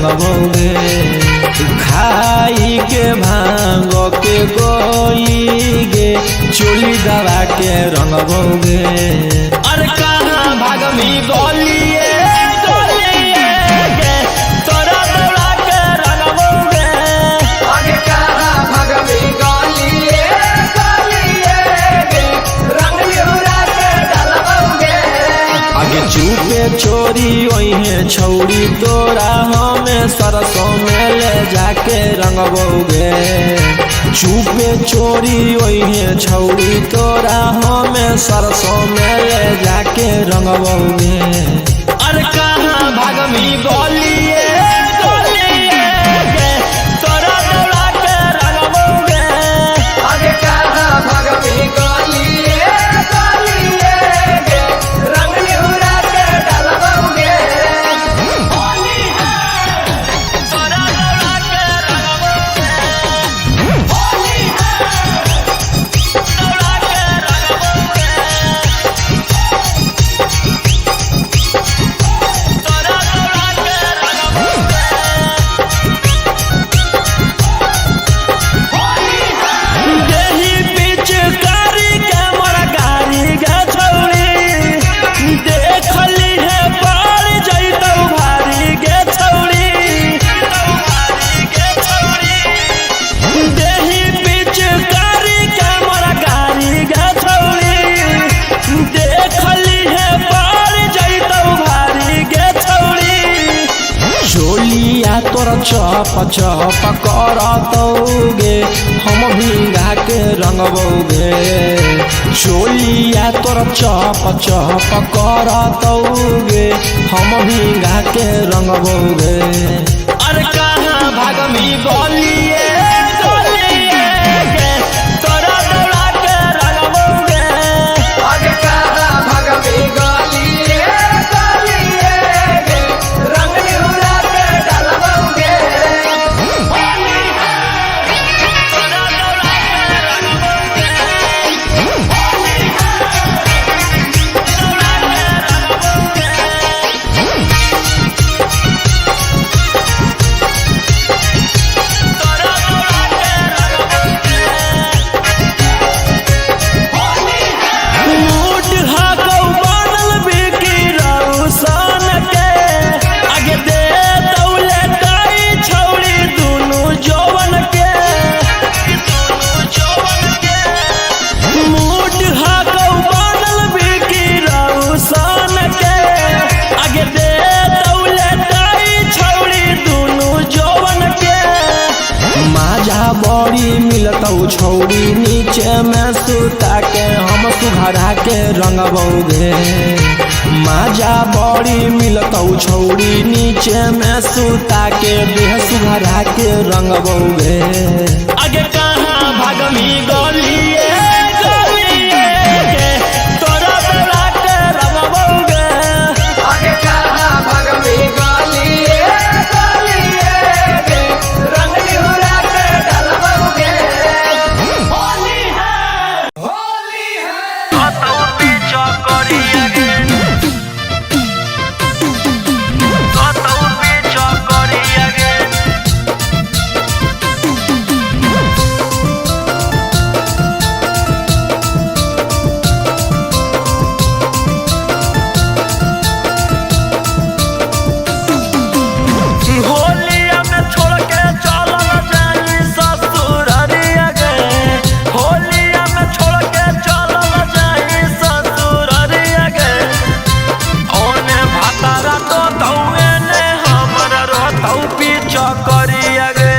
रंगबोगे। खाई के भांग के गोली गे चोली दबा के रंगबोगे। अरे कहाँ भागमी गोलिए गोलिए गे तोरा दौड़ा के रंगबोगे। आगे कहाँ भागमी गोलिए गोलिए गे रंग लिहुरा के डलबोगे। आगे चुपे चोरी ओहे छौड़ी तोरा हमें सरसों में ले जाके रंगबोगे। चुपे चोरी ओहे छौड़ी तोरा हमें सरसों में ले जाके रंगबोगे। अरे कहाँ भागमी गोलिए गोलिए गे तोरा दौड़ा के रंगबोगे। आगे कहाँ भागमी गोलिए गोलिए गे रंग लिहुरा के डलबोगे। होली है तोरा दौड़ा के रंगबोगे। होली है दौड़ा के रंगबोगे। तोरा दौड़ा के रंगबोगे। देही पिचकारी के मोरा गाड़ी गे छौड़ी। देखली है बाढ़ जैतौ भारी गे छौड़ी। देही पिचकारी के मोरा गाड़ी गे छौड़ी। देखली है बाढ़ जैतौ भारी गे छौड़ी। चोलिया तोरा चप चप करतौगे हम भिंगा के रंगबोगे। चोलिया तोरा चप चप करतौगे हम भिंगा के रंगबोगे। अरे कहाँ भागमी गोलिए गोलिए गे तोरा दौड़ा के रंगबोगे। आगे कहाँ भागमी गोलिए गोलिए गे रंग लिहुरा के डलबोगे। होली है तोरा दौड़ा के रंगबोगे। होली है दौड़ा के रंगबोगे। तोरा दौड़ा के रंगबोगे। मूड हाकौ बनल बिकी रौशन के। आगे दे दौले काई छौड़ी दुनू जौवन के। मूड हाकौ बनल बिकी रौशन के। आगे दे दौले काई छौड़ी दुनू जौवन के। माजा बड़ी मिलतौ छौड़ी नीचे में सुता के हम सुघरा के रंगबोगे। माजा बड़ी मिलतौ छौड़ी नीचे में सुता के देह सुघरा के रंगबोगे। आगे कहाँ भागमी गोलिए गोलिए गे तोरा दौड़ा के रंगबोगे। आगे कहाँ भागमी गोलिए गोलिए गे रंग लिहुरा के डलबोगे। होली है होली है कतौ पीछा करिया गे। कतौ पीछा करिया गे। होलिया में छोड़ के चलल जाई ससुररिया गे। होलिया में छोड़ के चलल जाई ससुररिया गे। ओने भातारा तो धौए ने हमर रहतौ पीछा करिया गे।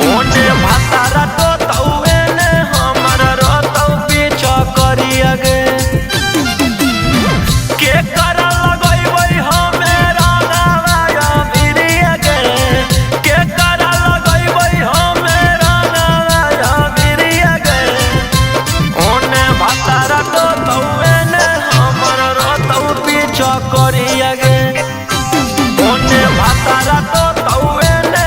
ओने भातारा तो धौए ने हमर रहतौ पीछा करिया गे। के करा लगैबै हमे रंगवा बिरिया गे। के करा लगैबै हमे रंगवा बिरिया गे। ओने भातारा तो धौए ने हमर रहतौ पीछा करिया गे। ओने भातारा तो धौए ने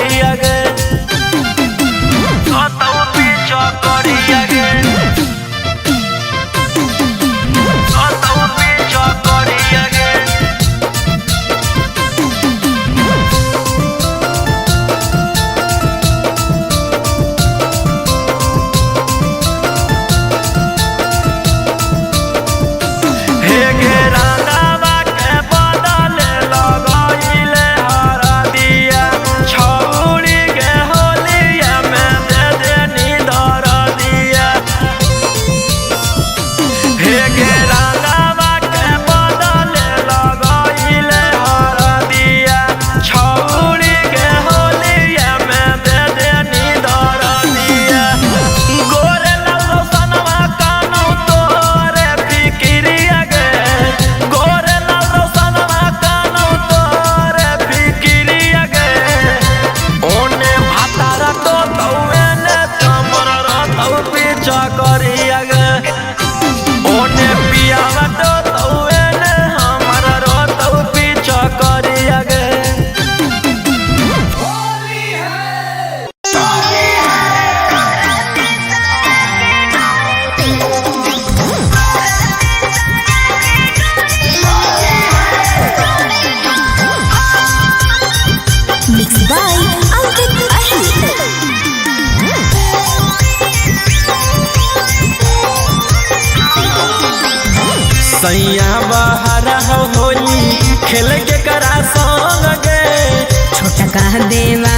करिया गे कतौ पीछा करिया गे कतौ पीछा करिया गे हे गे रांगावा के बदले लगाइले हरा दिया छौरी के होलिया में दे देनी धर दिया हे गे रांगावा के बदले लगाइले हरा दिया छौरी के होलिया में दे देनी धर दिया गोरे लालो सनवा कानू तोरे फिकिरिया गे गोरे लालो सनवा कानू तोरे फिकिरिया गे ओने भातारा तो तौने तमर रतौ पीछा करिया गे ओने पियावा तो तौने हमर रतौ पीछा करिया गे Mixed by Ankit Ahir. सैया बाहर हो होली खेल के करा संग गे छोटा कह देवा